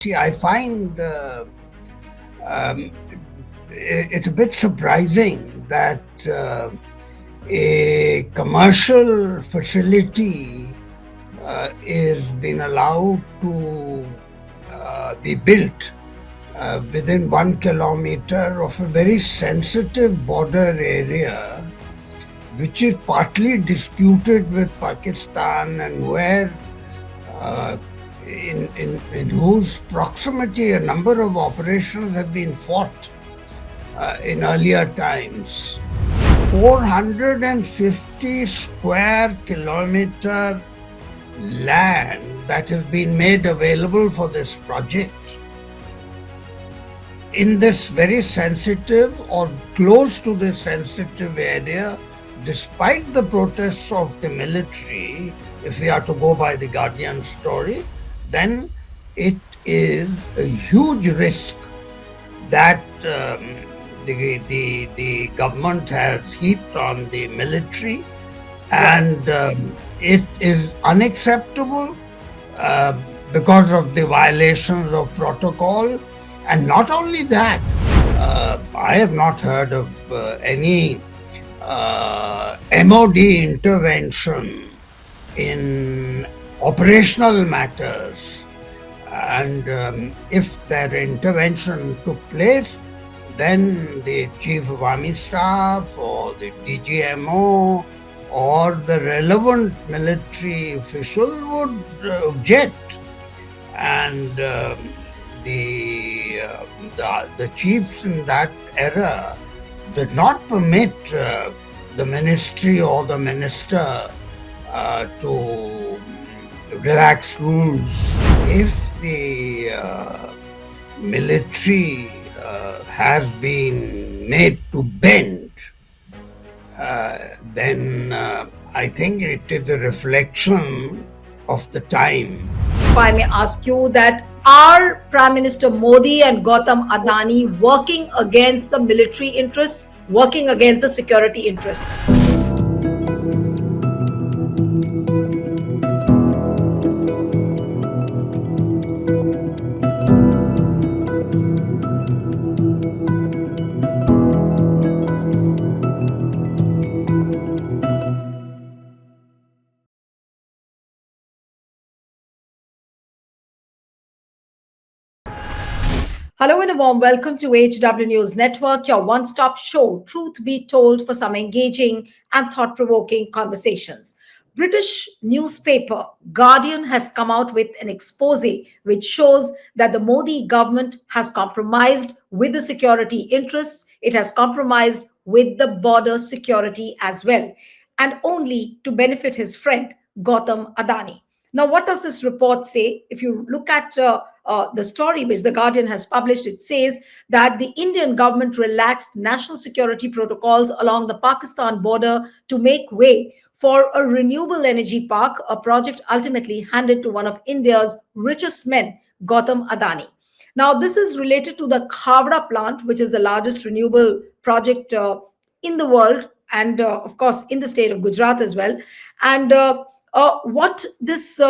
See, I find um, it a bit surprising that a commercial facility is being allowed to be built within 1 kilometer of a very sensitive border area, which is partly disputed with Pakistan, and where in whose proximity a number of operations have been fought in earlier times. 450 square kilometer land that has been made available for this project in this very sensitive or close to the sensitive area, despite the protests of the military. If we are to go by the Guardian story, then it is a huge risk that the government has heaped on the military, and it is unacceptable because of the violations of protocol. And not only that, I have not heard of any MOD intervention in operational matters. And if that intervention took place, then the Chief of Army Staff or the DGMO or the relevant military official would object. And the chiefs in that era did not permit the ministry or the minister to relax rules. If the military has been made to bend, then I think it is a reflection of the time. If I may ask you that, are Prime Minister Modi and Gautam Adani working against the military interests, working against the security interests? Hello and a warm welcome to HW News Network, your one-stop show, truth be told, for some engaging and thought-provoking conversations. British newspaper Guardian has come out with an expose which shows that the Modi government has compromised with the security interests. It has compromised with the border security as well, and only to benefit his friend Gautam Adani. Now, what does this report say? If you look at the story which The Guardian has published, it says that the Indian government relaxed national security protocols along the Pakistan border to make way for a renewable energy park, a project ultimately handed to one of India's richest men, Gautam Adani. Now, this is related to the Khavda plant, which is the largest renewable project in the world, and of course in the state of Gujarat as well. And what this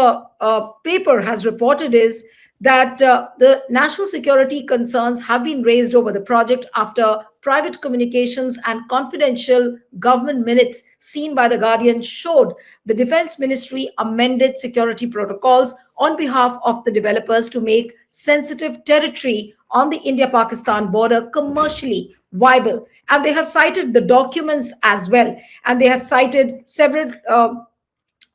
paper has reported is that the national security concerns have been raised over the project after private communications and confidential government minutes seen by The Guardian showed the Defense Ministry amended security protocols on behalf of the developers to make sensitive territory on the India-Pakistan border commercially viable. And they have cited the documents as well. And they have cited several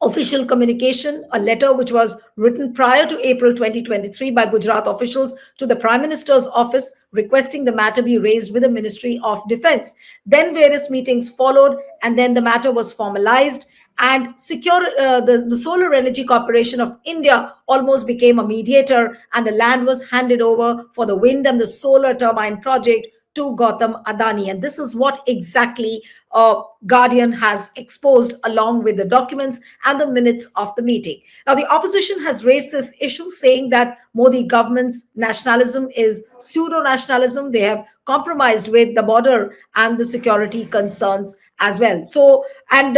official communication, a letter which was written prior to April 2023 by Gujarat officials to the Prime Minister's office requesting the matter be raised with the Ministry of Defense. Then various meetings followed, and then the matter was formalized. And the Solar Energy Corporation of India almost became a mediator, and the land was handed over for the wind and the solar turbine project to Gautam Adani. And this is what exactly Guardian has exposed along with the documents and the minutes of the meeting. Now, the opposition has raised this issue, saying that Modi government's nationalism is pseudo-nationalism. They have compromised with the border and the security concerns as well. So, and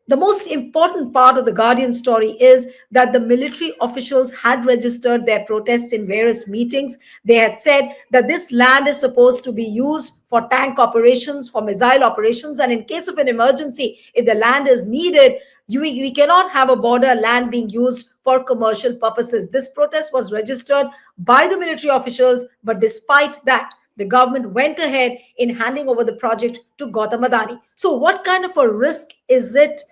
The most important part of the Guardian story is that the military officials had registered their protests in various meetings. They had said that this land is supposed to be used for tank operations, for missile operations, and in case of an emergency, if the land is needed, we cannot have a border land being used for commercial purposes. This protest was registered by the military officials, but despite that, the government went ahead in handing over the project to Gautam Adani. So, what kind of a risk is it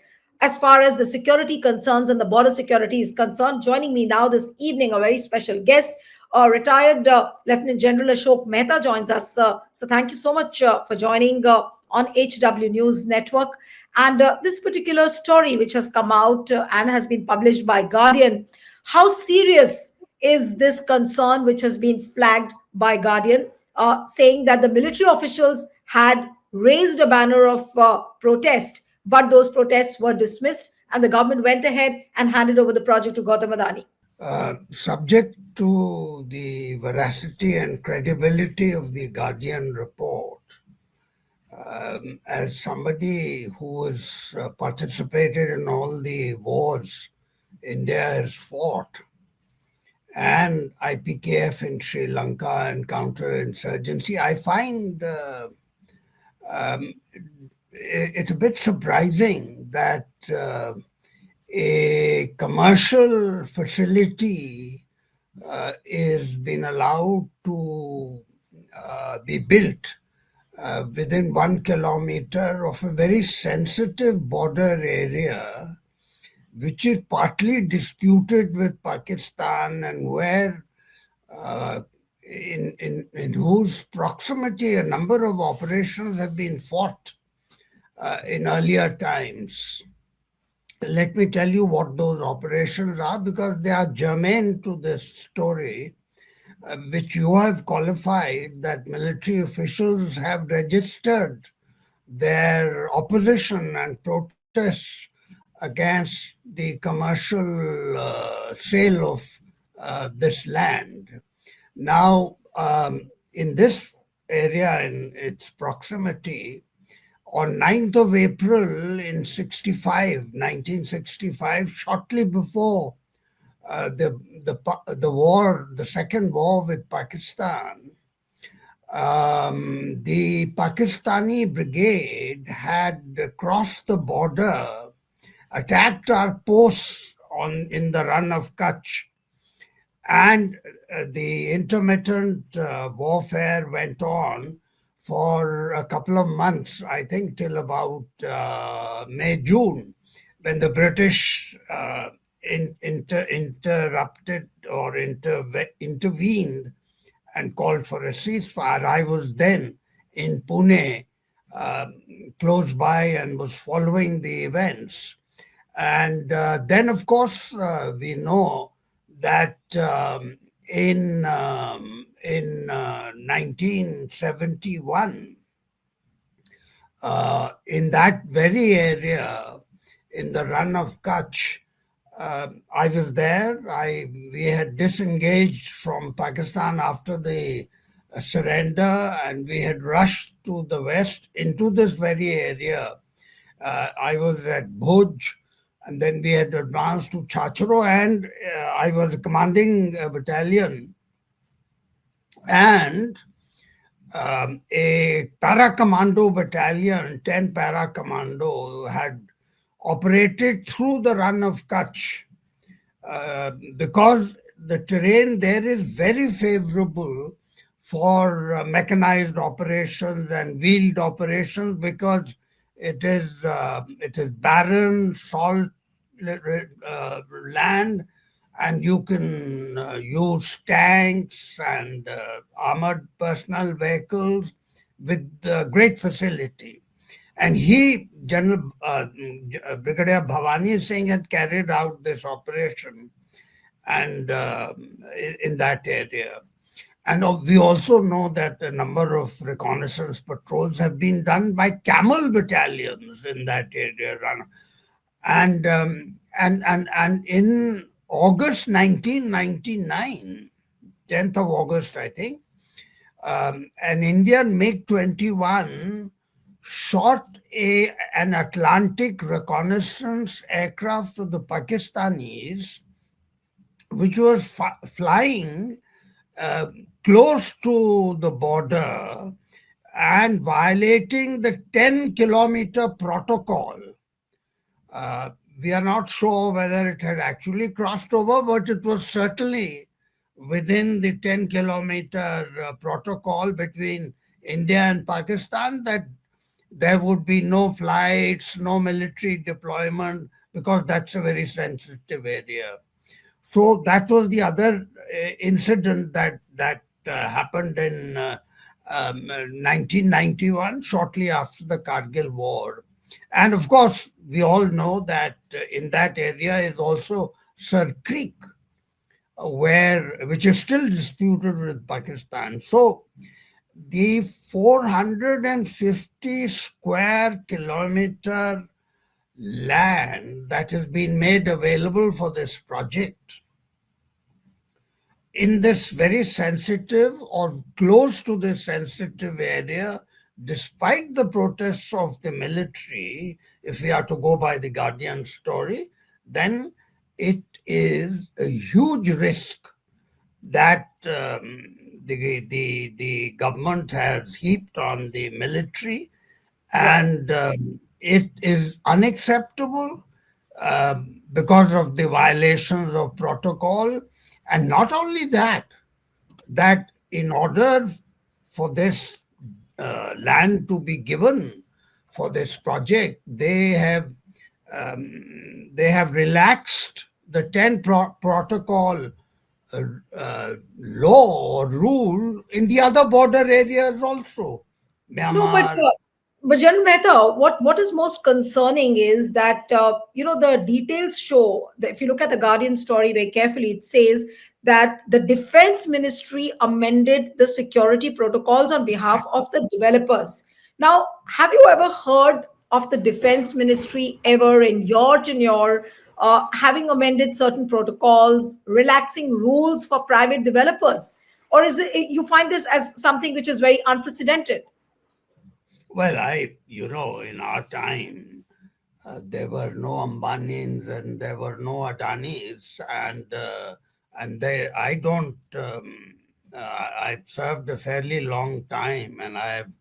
as far as the security concerns and the border security is concerned? Joining me now this evening, a very special guest, retired Lieutenant General Ashok Mehta joins us. So, thank you so much for joining on HW News Network. And this particular story, which has come out and has been published by Guardian, how serious is this concern which has been flagged by Guardian, saying that the military officials had raised a banner of protest, but those protests were dismissed and the government went ahead and handed over the project to Gautam Adani? Subject to the veracity and credibility of the Guardian report, as somebody who has participated in all the wars India has fought, and IPKF in Sri Lanka and counterinsurgency, I find um, it a bit surprising that a commercial facility is being allowed to be built within 1 kilometer of a very sensitive border area, which is partly disputed with Pakistan, and where uh, in whose proximity a number of operations have been fought in earlier times. Let me tell you what those operations are, because they are germane to this story, which you have qualified that military officials have registered their opposition and protests against the commercial sale of this land. Now, in this area, in its proximity, on 9th of April in 1965, shortly before the war, the second war with Pakistan, the Pakistani brigade had crossed the border, attacked our posts in the run of Kutch, and the intermittent warfare went on for a couple of months, I think till about May, June, when the British interrupted or intervened and called for a ceasefire. I was then in Pune, close by, and was following the events. And then, of course, we know that in 1971, in that very area, in the run of Kutch, I was there. We had disengaged from Pakistan after the surrender, and we had rushed to the west into this very area. I was at Bhuj, and then we had advanced to Chachro, and I was commanding a battalion, and a para commando battalion, 10 para commando, had operated through the run of Kutch, because the terrain there is very favorable for mechanized operations and wheeled operations, because it is barren, salt land, and you can use tanks and armored personal vehicles with great facility. And General Brigadier Bhavani Singh, had carried out this operation, and in that area. And we also know that a number of reconnaissance patrols have been done by camel battalions in that area. And in August 1999, 10th of August, I think, an Indian MiG 21 shot an Atlantic reconnaissance aircraft of the Pakistanis, which was flying uh, close to the border and violating the 10-kilometer protocol. Uh, we are not sure whether it had actually crossed over, but it was certainly within the 10-kilometer protocol between India and Pakistan, that there would be no flights, no military deployment, because that's a very sensitive area. So that was the other incident that happened in 1991, shortly after the Kargil War. And of course, we all know that in that area is also Sir Creek, where which is still disputed with Pakistan. So the 450 square kilometer land that has been made available for this project in this very sensitive or close to this sensitive area, despite the protests of the military, if we are to go by the Guardian story, then it is a huge risk that the government has heaped on the military, Right. and it is unacceptable because of the violations of protocol. And not only that, that in order for this land to be given for this project, they have relaxed the 10 protocol uh, law or rule in the other border areas also. No, but Myanmar. General Mehta, what is most concerning is that the details show that if you look at the Guardian story very carefully, it says that the Defense Ministry amended the security protocols on behalf of the developers. Now, have you ever heard of the Defense Ministry ever in your tenure having amended certain protocols, relaxing rules for private developers, or is it you find this as something which is very unprecedented? Well, in our time, there were no Ambanis and there were no Adanis, and I don't. I've served a fairly long time, and I've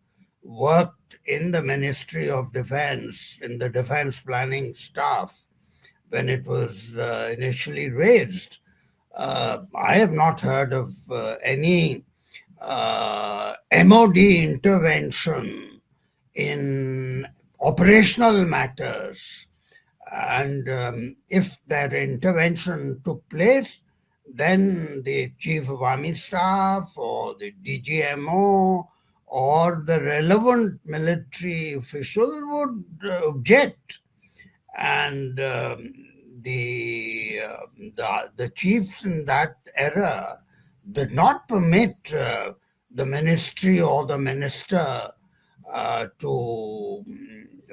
worked in the Ministry of Defense in the defense planning staff when it was initially raised. I have not heard of any MOD intervention in operational matters. And if that intervention took place, then the Chief of Army Staff or the DGMO or the relevant military official would object, and the chiefs in that era did not permit the ministry or the minister to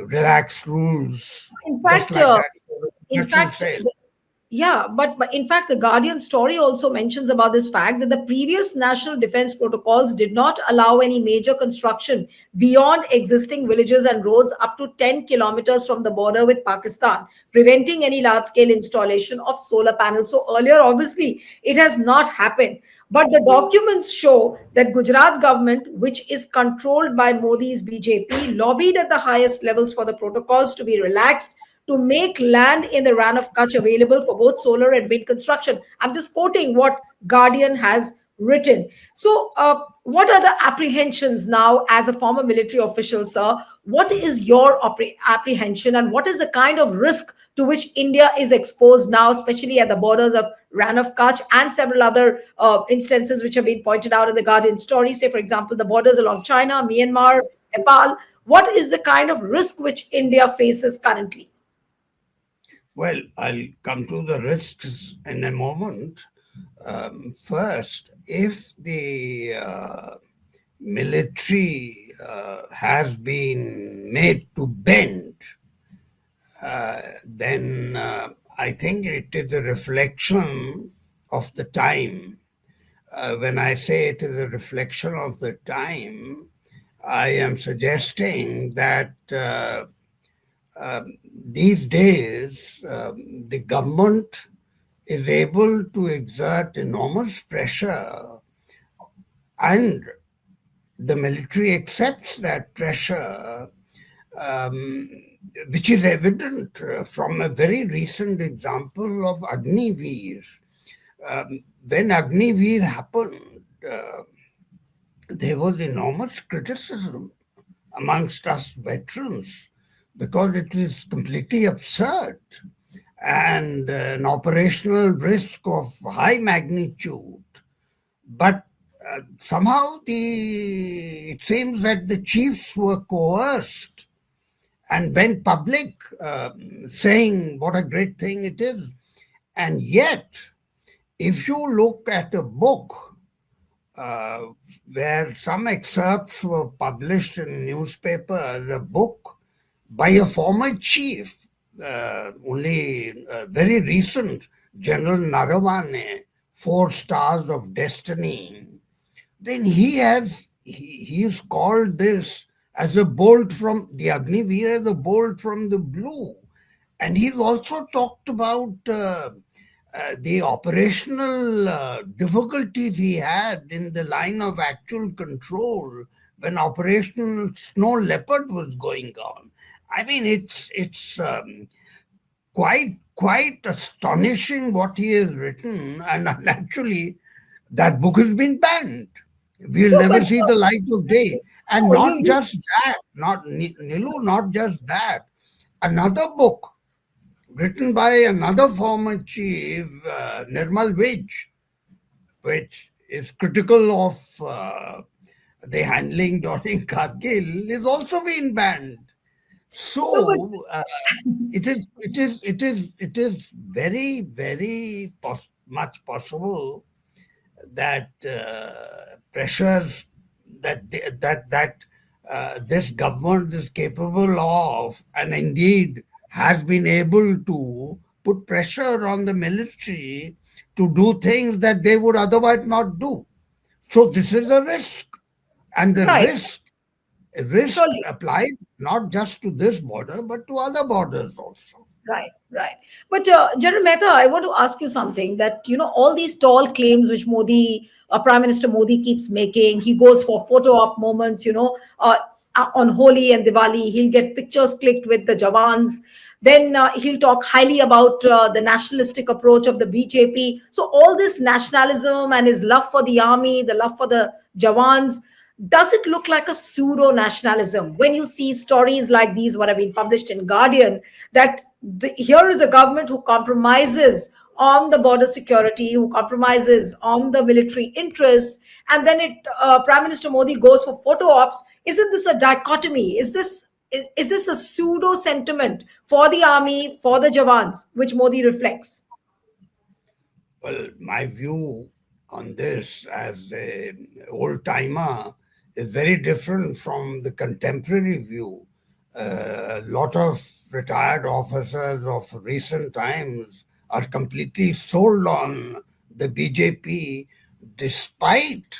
relax rules In just fact, like that for a in commercial fact, sale. yeah, but in fact, the Guardian story also mentions about this fact that the previous national defense protocols did not allow any major construction beyond existing villages and roads up to 10 kilometers from the border with Pakistan, preventing any large scale installation of solar panels. So earlier, obviously, it has not happened. But the documents show that Gujarat government, which is controlled by Modi's BJP, lobbied at the highest levels for the protocols to be relaxed to make land in the Ran of Kutch available for both solar and wind construction. I'm just quoting what Guardian has written. So, what are the apprehensions now as a former military official, sir? What is your apprehension and what is the kind of risk to which India is exposed now, especially at the borders of Ran of Kutch and several other instances which have been pointed out in the Guardian story? Say, for example, the borders along China, Myanmar, Nepal. What is the kind of risk which India faces currently? Well, I'll come to the risks in a moment. First, if the military has been made to bend, then I think it is a reflection of the time. When I say it is a reflection of the time, I am suggesting that these days the government is able to exert enormous pressure, and the military accepts that pressure, um, which is evident from a very recent example of Agniveer. When Agniveer happened, there was enormous criticism amongst us veterans because it was completely absurd and an operational risk of high magnitude. But somehow it seems that the chiefs were coerced and went public, saying what a great thing it is. And yet, if you look at a book uh, where some excerpts were published in newspapers, a book by a former chief, only very recent, General Narawane, Four Stars of Destiny, then he is called this as a bolt from the Agniveer, as a bolt from the blue. And he's also talked about the operational difficulties he had in the line of actual control when Operational Snow Leopard was going on. I mean, it's quite astonishing what he has written, and actually, that book has been banned. We'll No, never but see the light of day. And no, not just that, not Nilu, not just that. Another book written by another former chief, Nirmal Vij, which is critical of the handling during Kargil, is also been banned. no, but So it is very much possible that pressures that this government is capable of, and indeed has been able to put pressure on the military to do things that they would otherwise not do. So this is a risk, and the right, risk surely. applied not just to this border but to other borders also. Right, right. But General Mehta, I want to ask you something that, all these tall claims which Prime Minister Modi keeps making, he goes for photo op moments, on Holi and Diwali, he'll get pictures clicked with the Jawans. Then he'll talk highly about the nationalistic approach of the BJP. So, all this nationalism and his love for the army, the love for the Jawans, does it look like a pseudo nationalism when you see stories like these what have been published in Guardian, that here is a government who compromises on the border security, who compromises on the military interests, and then Prime Minister Modi goes for photo ops? Isn't this a dichotomy? Is this a pseudo sentiment for the army, for the Jawans, which Modi reflects? Well, my view on this as a old timer is very different from the contemporary view. A lot of retired officers of recent times are completely sold on the BJP despite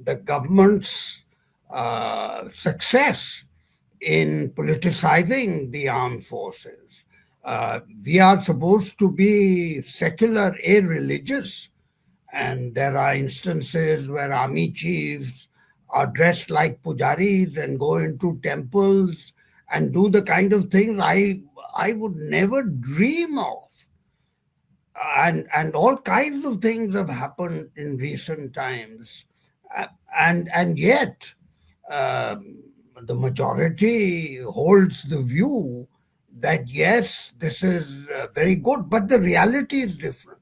the government's success in politicizing the armed forces. We are supposed to be secular, irreligious, and there are instances where army chiefs are dressed like pujaris and go into temples and do the kind of things I would never dream of. And all kinds of things have happened in recent times. And yet um, the majority holds the view that yes, this is very good, but the reality is different.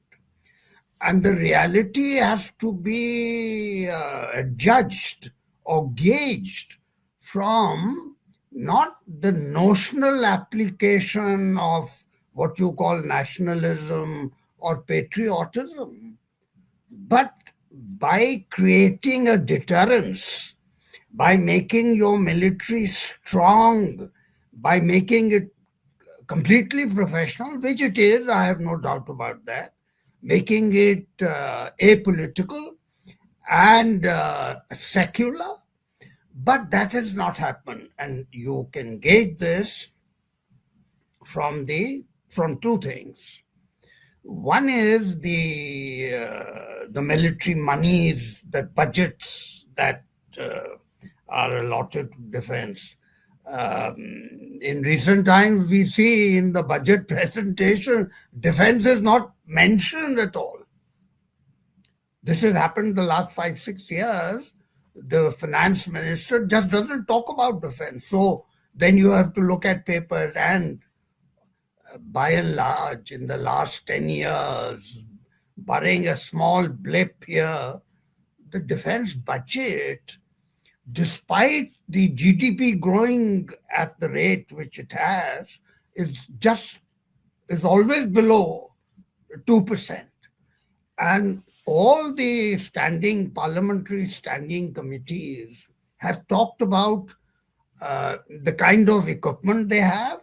And the reality has to be judged or gauged from not the notional application of what you call nationalism or patriotism, but by creating a deterrence, by making your military strong, by making it completely professional, which it is, I have no doubt about that, making it apolitical and secular, But that has not happened, and you can gauge this from two things. One is the military monies, the budgets that uh, are allotted to defense. Um, in recent times, we see in the budget presentation, defense is not mentioned at all. This has happened the last 5, 6 years. The finance minister just doesn't talk about defense. So then you have to look at papers, and by and large, in the last 10 years, barring a small blip here, the defense budget, despite the GDP growing at the rate which it has, is just is always below 2%. And all the parliamentary standing committees have talked about the kind of equipment they have,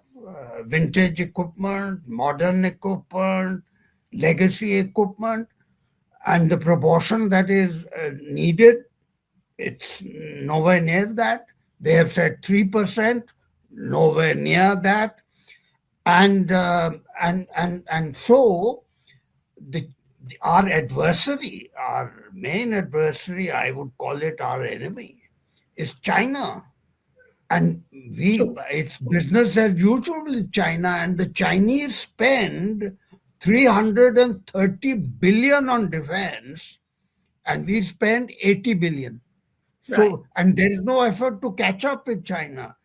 vintage equipment, modern equipment, legacy equipment, and the proportion that is needed. It's nowhere near that. They have said 3%, nowhere near that. And so the our adversary, our main adversary, I would call it our enemy, is China. And True. it's business as usual with China, and the Chinese spend 330 billion on defense, and we spend 80 billion. Right. So, and there is no effort to catch up with China.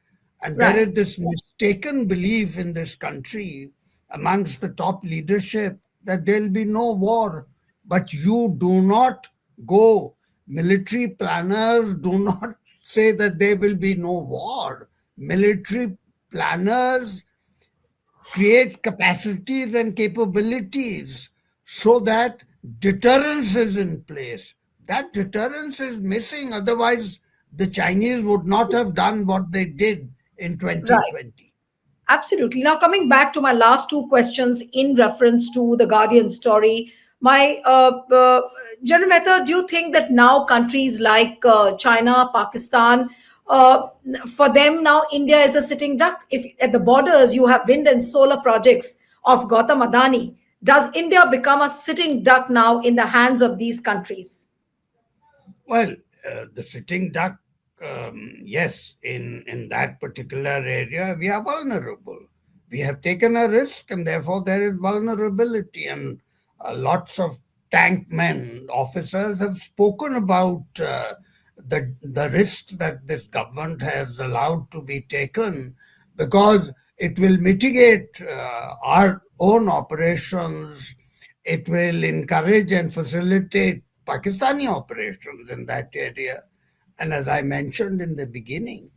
And there Right. is this mistaken belief in this country amongst the top leadership that there'll be no war. But you do not go, military planners do not say that there will be no war. Military planners create capacities and capabilities so that deterrence is in place. That deterrence is missing. Otherwise, the Chinese would not have done what they did in Right. 2020. Absolutely. Now, coming back to my last two questions in reference to the Guardian story, my General Mehta, do you think that now countries like China, Pakistan, for them now India is a sitting duck? If at the borders you have wind and solar projects of Gautam Adani, does India become a sitting duck now in the hands of these countries? Well, the sitting duck, yes, in that particular area, we are vulnerable. We have taken a risk, and therefore there is vulnerability. And lots of tank men, officers have spoken about the risks that this government has allowed to be taken because it will mitigate our own operations. It will encourage and facilitate Pakistani operations in that area. And as I mentioned in the beginning,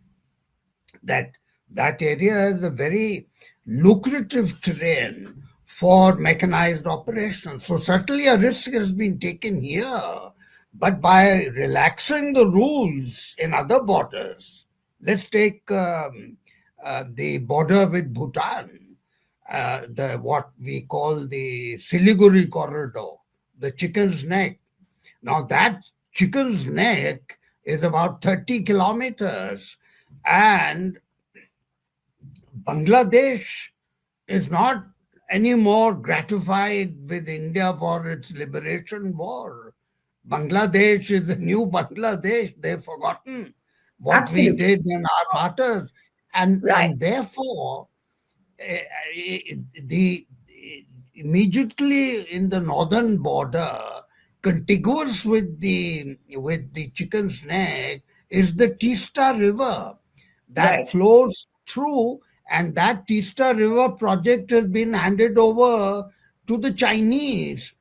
that that area is a very lucrative terrain for mechanized operations. So certainly a risk has been taken here, but by relaxing the rules in other borders, let's take the border with Bhutan, the what we call the Siliguri corridor, the chicken's neck. Now that chicken's neck is about 30 kilometers, and Bangladesh is not any more gratified with India for its liberation war. Bangladesh is the new Bangladesh. They've forgotten what we Absolutely. did in our martyrs. And, Right. and therefore, the immediately in the northern border, contiguous with the chicken's neck, is the Tista River that Right. flows through, and that Tista River project has been handed over to the Chinese.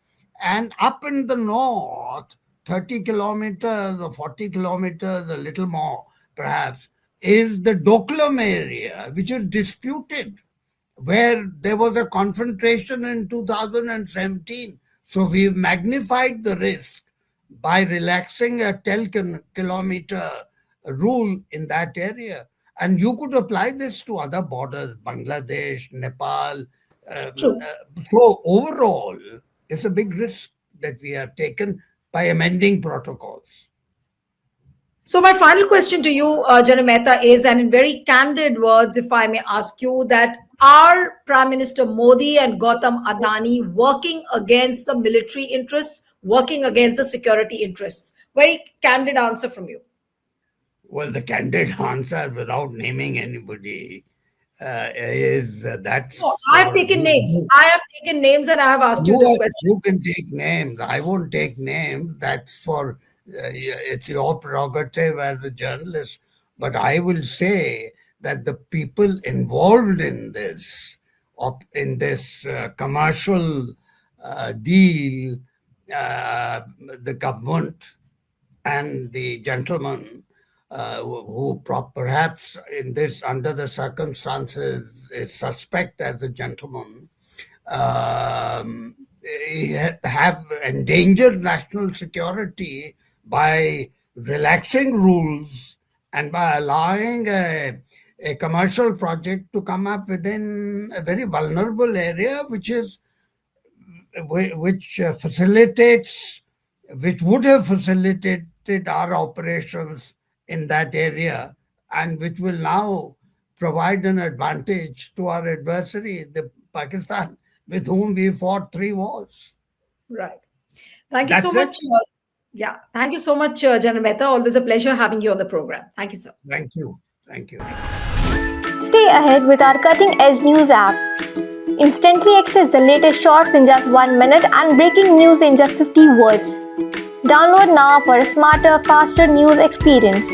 And up in the north, 30 kilometers or 40 kilometers, a little more perhaps, is the Doklam area, which is disputed, where there was a confrontation in 2017. So we've magnified the risk by relaxing a 10-kilometer rule in that area. And you could apply this to other borders, Bangladesh, Nepal. True. So overall, it's a big risk that we have taken by amending protocols. So my final question to you, General Mehta, is, and in very candid words, if I may ask you, that are Prime Minister Modi and Gautam Adani working against the military interests, working against the security interests? Very candid answer from you. Well, the candid answer, without naming anybody, is that's No, I have for taken you. names. I have taken names, and I have asked you this question. You can take names. I won't take names. That's for it's your prerogative as a journalist. But I will say that the people involved in this, commercial deal, the government and the gentleman perhaps in this under the circumstances is suspect as a gentleman, um, have endangered national security by relaxing rules and by allowing a commercial project to come up within a very vulnerable area, which facilitates, which would have facilitated our operations in that area, and which will now provide an advantage to our adversary, the Pakistan, with whom we fought 3 wars. Right. Thank you so That's it. much. Yeah. Thank you so much, General Mehta. Always a pleasure having you on the program. Thank you, sir. Thank you. Thank you. Stay ahead with our cutting edge news app. Instantly access the latest shorts in just 1 minute and breaking news in just 50 words. Download now for a smarter, faster news experience.